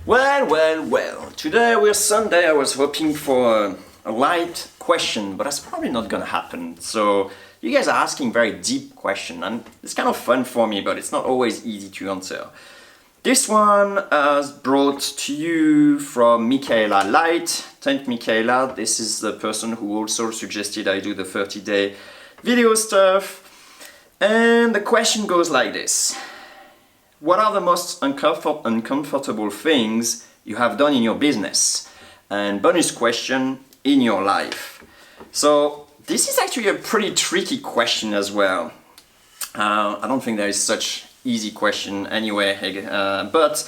Well. Today we're Sunday. I was hoping for a light question, but that's probably not gonna happen. So you guys are asking very deep question, and it's kind of fun for me, but it's not always easy to answer. This one is brought to you from Michaela Light. Thank Michaela. This is the person who also suggested I do the 30-day video stuff. And the question goes like this. What are the most uncomfortable things you have done in your business? And bonus question, in your life. So this is actually a pretty tricky question as well. I don't think there is such easy question anyway, but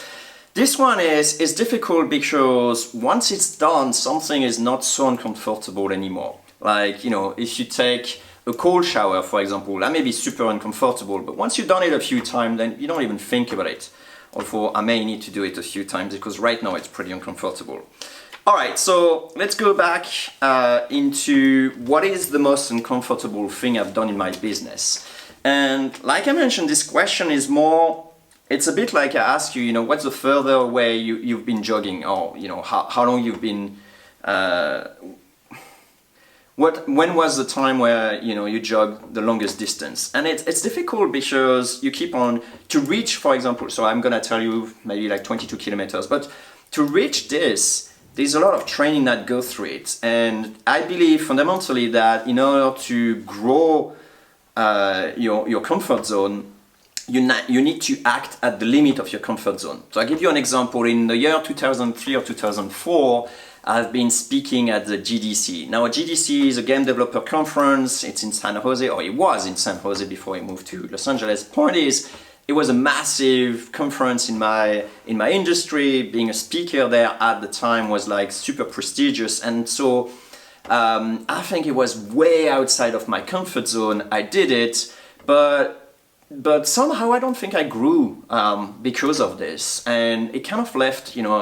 this one is difficult because once it's done, something is not so uncomfortable anymore. Like, you know, if you take a cold shower, for example, that may be super uncomfortable, but once you've done it a few times, then you don't even think about it. Although I may need to do it a few times because right now it's pretty uncomfortable. Alright, so let's go back into what is the most uncomfortable thing I've done in my business. And like I mentioned, this question is more, it's a bit like I ask you, you know, what's the further way you've been jogging, or, you know, how long you've been, when was the time where, you know, you jog the longest distance? And it's difficult because you keep on, to reach, for example, so I'm gonna tell you maybe like 22 kilometers, but to reach this, there's a lot of training that goes through it. And I believe fundamentally that in order to grow your comfort zone, you need to act at the limit of your comfort zone. So I'll give you an example. In the year 2003 or 2004, I've been speaking at the GDC. Now, GDC is a game developer conference. It's in San Jose, or it was in San Jose before I moved to Los Angeles. Point is, it was a massive conference in my industry. Being a speaker there at the time was like super prestigious, and so I think it was way outside of my comfort zone. I did it, but somehow I don't think I grew because of this, and it kind of left, you know,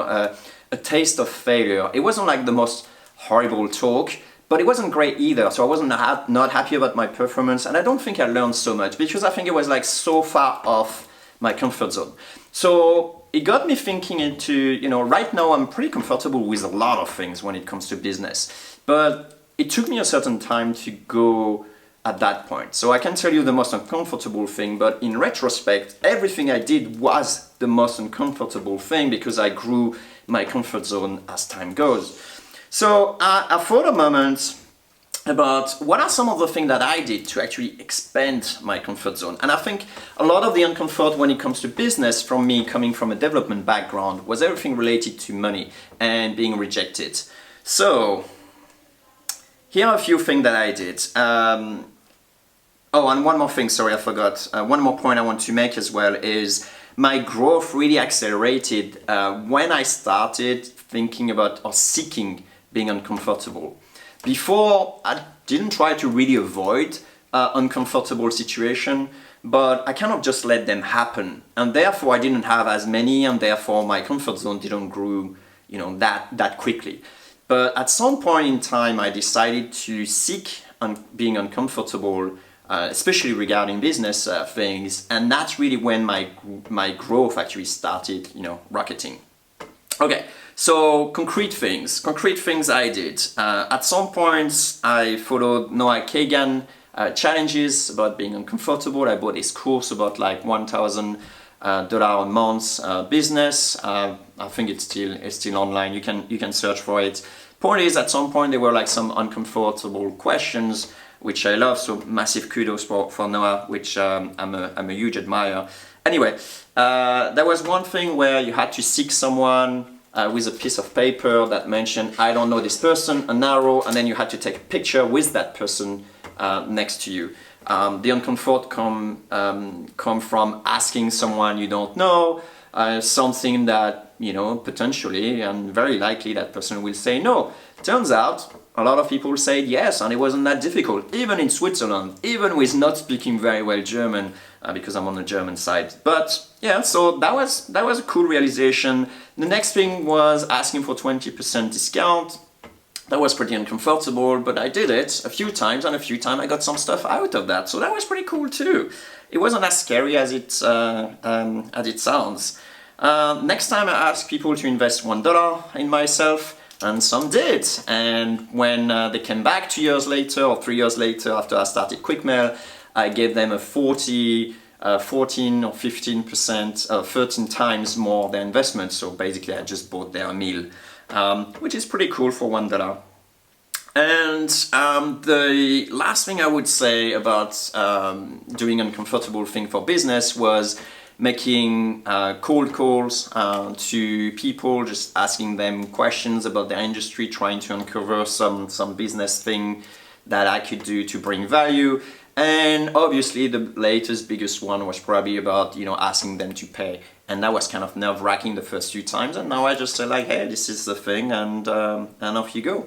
a taste of failure. It wasn't like the most horrible talk, but it wasn't great either. So I wasn't not happy about my performance, and I don't think I learned so much because I think it was like so far off my comfort zone. So it got me thinking into, you know, right now I'm pretty comfortable with a lot of things when it comes to business, but it took me a certain time to go at that point. So I can tell you the most uncomfortable thing, but in retrospect, everything I did was the most uncomfortable thing because I grew my comfort zone as time goes. So I thought a moment about what are some of the things that I did to actually expand my comfort zone. And I think a lot of the uncomfort when it comes to business from me coming from a development background was everything related to money and being rejected. So here are a few things that I did. Oh, and one more thing, sorry, I forgot. One more point I want to make as well is my growth really accelerated when I started thinking about or seeking being uncomfortable. Before, I didn't try to really avoid uncomfortable situation, but I kind of just let them happen. And therefore, I didn't have as many, and therefore my comfort zone didn't grow, you know, that quickly. But at some point in time, I decided to seek being uncomfortable, especially regarding business things, and that's really when my growth actually started, you know, rocketing. Okay, so concrete things I did. At some points, I followed Noah Kagan challenges about being uncomfortable. I bought his course about like $1,000 a month business. I think it's still online. You can search for it. Point is, at some point there were like some uncomfortable questions, which I love. So massive kudos for Noah, which I'm a huge admirer. Anyway, there was one thing where you had to seek someone with a piece of paper that mentioned, I don't know this person, an arrow, and then you had to take a picture with that person next to you. The uncomfort come from asking someone you don't know something that, you know, potentially and very likely that person will say no. Turns out a lot of people said yes, and it wasn't that difficult, even in Switzerland, even with not speaking very well German, because I'm on the German side. But yeah, so that was a cool realization. The next thing was asking for 20% discount. That was pretty uncomfortable, but I did it a few times, and a few times I got some stuff out of that. So that was pretty cool too. It wasn't as scary as it sounds. Next time I asked people to invest $1 in myself, and some did. And when they came back 2 years later or 3 years later after I started QuickMail, I gave them a 14 or 15%, 13 times more their investment. So basically I just bought their meal, which is pretty cool for $1. And the last thing I would say about doing uncomfortable thing for business was making cold calls to people, just asking them questions about their industry, trying to uncover some business thing that I could do to bring value. And obviously the latest biggest one was probably about, you know, asking them to pay. And that was kind of nerve-wracking the first few times, and now I just say like, hey, this is the thing, and off you go.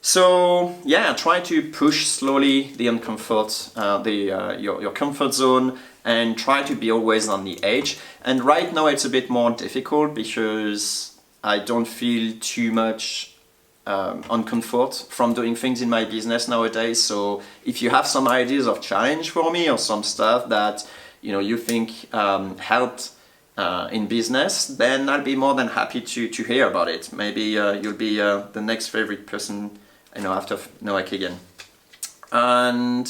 So yeah, try to push slowly the uncomfort, your comfort zone, and try to be always on the edge. And right now it's a bit more difficult because I don't feel too much uncomfort from doing things in my business nowadays. So if you have some ideas of challenge for me or some stuff that you think helped in business, then I'll be more than happy to hear about it. Maybe you'll be the next favorite person after Noah Kagan. And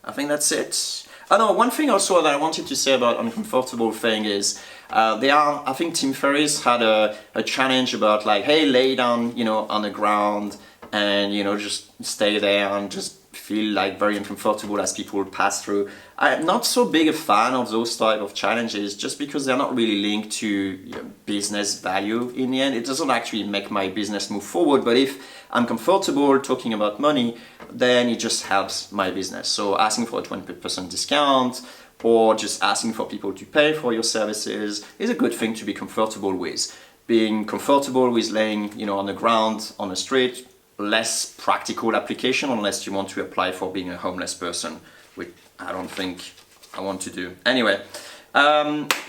I think that's it. Oh no, one thing also that I wanted to say about uncomfortable thing is I think Tim Ferriss had a challenge about like, hey, lay down on the ground and just stay there and just feel like very uncomfortable as people pass through. I'm not so big a fan of those type of challenges just because they're not really linked to business value in the end. It doesn't actually make my business move forward, but if I'm comfortable talking about money, then it just helps my business. So asking for a 20% discount or just asking for people to pay for your services is a good thing to be comfortable with. Being comfortable with laying on the ground, on the street, less practical application unless you want to apply for being a homeless person, which I don't think I want to do. Anyway,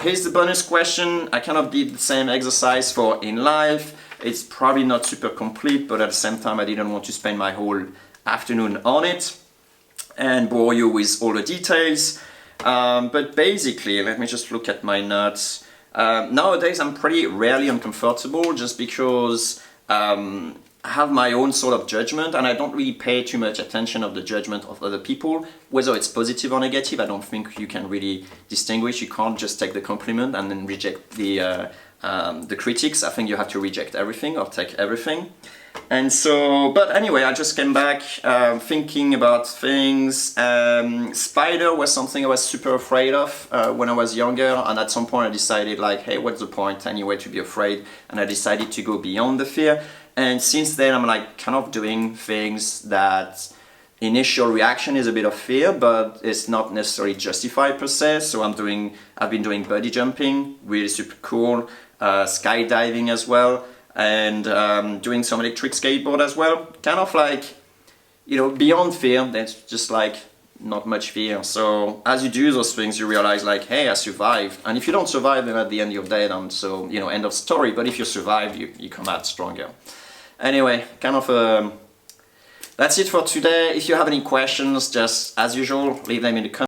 here's the bonus question. I kind of did the same exercise for in life. It's probably not super complete, but at the same time I didn't want to spend my whole afternoon on it and bore you with all the details. But basically, let me just look at my notes. Nowadays I'm pretty rarely uncomfortable just because I have my own sort of judgment and I don't really pay too much attention of the judgment of other people, whether it's positive or negative. I don't think you can really distinguish. You can't just take the compliment and then reject the critics. I think you have to reject everything or take everything. And so, but anyway, I just came back thinking about things. Spider was something I was super afraid of when I was younger, and at some point I decided like, hey, what's the point anyway to be afraid? And I decided to go beyond the fear. And since then I'm like kind of doing things that initial reaction is a bit of fear, but it's not necessarily justified per se. So I've been doing bungee jumping, really super cool, skydiving as well, and doing some electric skateboard as well. Kind of like, beyond fear, that's just like not much fear. So as you do those things, you realize like, hey, I survived. And if you don't survive, then at the end you're dead, and so, end of story. But if you survive, you come out stronger. Anyway, kind of that's it for today. If you have any questions, just as usual, leave them in the comments.